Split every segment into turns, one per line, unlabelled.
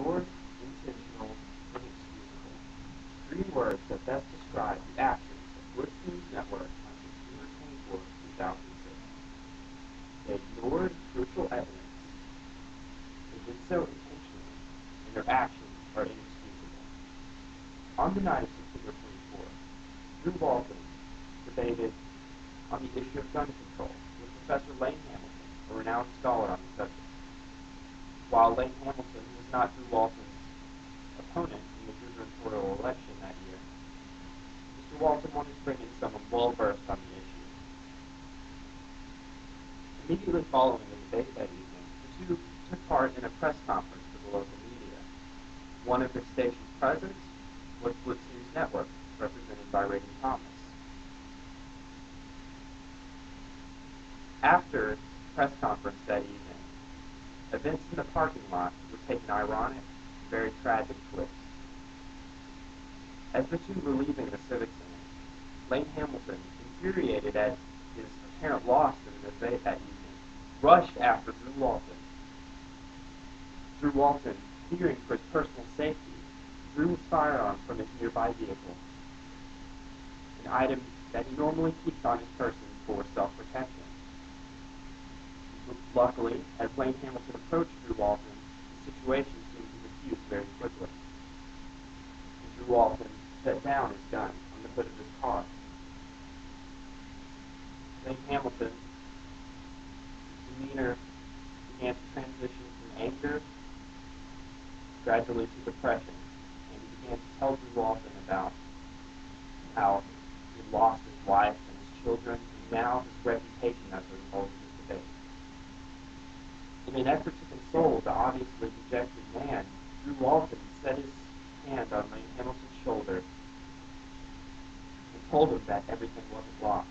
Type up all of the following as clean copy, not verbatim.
ignored, intentional, inexcusable. Three words that best describe the actions of Blitz News Network on September 24, 2006. They ignored crucial evidence. They did so intentionally, and their actions are inexcusable. On the night of September 24, Drew Walton debated on the issue of gun control with Professor Lane Hamilton, a renowned scholar on the subject. While Lane Hamilton was not Drew Walton's opponent in the gubernatorial election that year, Mr. Walton wanted to bring in someone well-versed on the issue. Immediately following the debate that evening, the two took part in a press conference for the local media. One of the station's presidents was Blitz News Network, represented by Reagan Thomas. After the press conference that evening, events in the parking lot would take an ironic, very tragic twist. As the two were leaving the Civic Center, Lane Hamilton, infuriated at his apparent loss in the debate that evening, rushed after Drew Walton. Drew Walton, fearing for his personal safety, drew his firearm from his nearby vehicle, an item that he normally keeps on his person for self-protection. Luckily, as Lane Hamilton approached Drew Walton, the situation seemed to diffuse very quickly. And Drew Walton set down his gun on the hood of his car. Lane Hamilton's demeanor began to transition from anger gradually to depression, and he began to tell Drew Walton about how he had lost his wife and his children, and now his reputation as a result of this debate. In an effort to console the obviously dejected man, Drew Walton set his hand on Lane Hamilton's shoulder and told him that everything wasn't lost.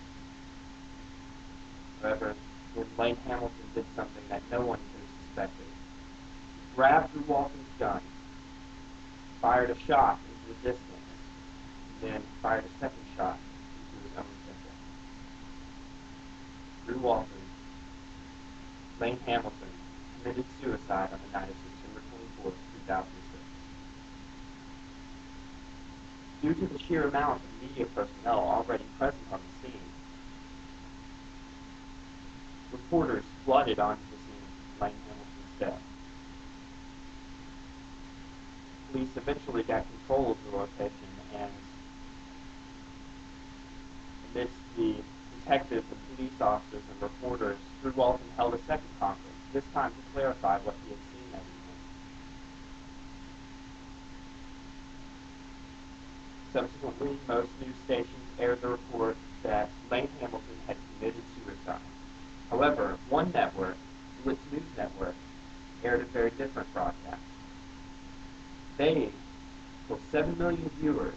However, then Lane Hamilton did something that no one could have suspected. He grabbed Drew Walton's gun, fired a shot into the distance, and then fired a second shot into his own temple. Drew Walton, Lane Hamilton, committed suicide on the night of September 24, 2006. Due to the sheer amount of media personnel already present on the scene, reporters flooded onto the scene of Lane Hamilton's death. Police eventually got control of the location, and amidst the detectives and police officers and reporters, Drew Walton held a second conference, this time to clarify what he had seen that evening. Subsequently, most news stations aired the report that Lane Hamilton had committed suicide. However, one network, Blitz News Network, aired a very different broadcast. They told 7 million viewers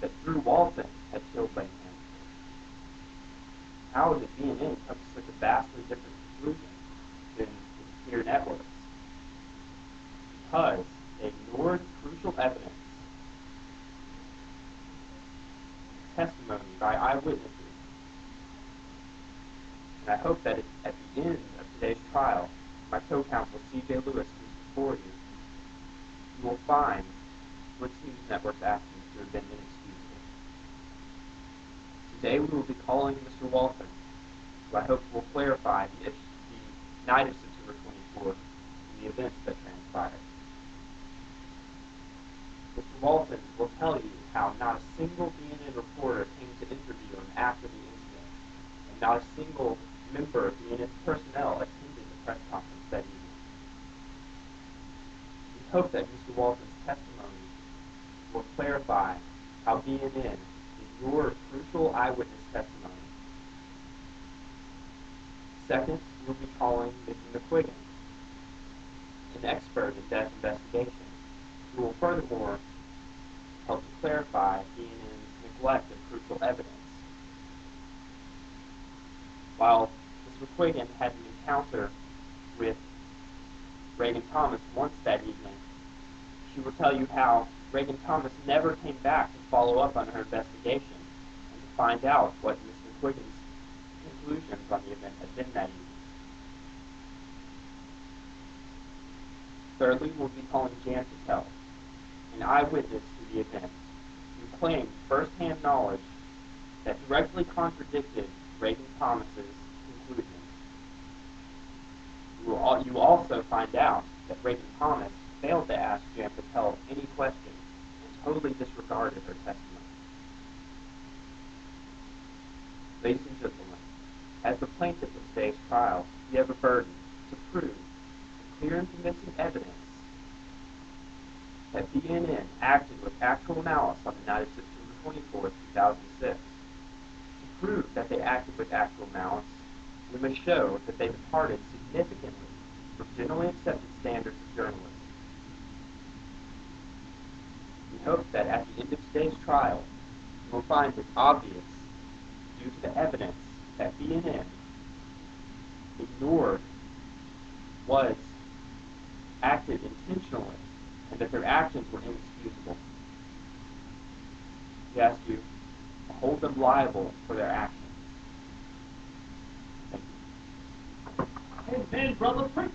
that Drew Walton had killed Lane Hamilton. How did CNN come to such a vastly different conclusion than its peer networks? Because they ignored crucial evidence, testimony by eyewitnesses. And I hope that at the end of today's trial, my co-counsel C.J. Lewis comes before you, you will find Blitz News Network's actions to have been inexcusable. Today we will be calling Mr. Walton, who I hope will clarify the night of September 24th and the events that transpired. Mr. Walton will tell you how not a single CNN reporter came to interview him after the incident, and not a single member of CNN's personnel attended the press conference that evening. We hope that Mr. Walton's testimony will clarify how CNN ignored crucial eyewitness testimony. Second, we'll be calling Mickey McQuiggan, an expert in death investigation, who will furthermore help to clarify CNN's neglect of crucial evidence. While Ms. McQuiggan had an encounter with Reagan Thomas once that evening, she will tell you how Reagan Thomas never came back to follow up on her investigation and to find out what Ms. McQuiggan's conclusions on the event had been that evening. Thirdly, we'll be calling Jan Patel, an eyewitness to the event, who claimed first-hand knowledge that directly contradicted Reagan Thomas's conclusion. You will also find out that Reagan Thomas failed to ask Jan Patel any questions and totally disregarded her testimony. Ladies and gentlemen, as the plaintiff in today's trial, you have a burden to prove with clear and convincing evidence that BNN acted with actual malice on the night of September 24th, 2006. To prove that they acted with actual malice, we must show that they departed significantly from generally accepted standards of journalism. We hope that at the end of today's trial, you will find it obvious, due to the evidence, that BNN ignored, acted intentionally, and that their actions were inexcusable. We ask you to hold them liable for their actions. Thank you.
Amen, brother preacher.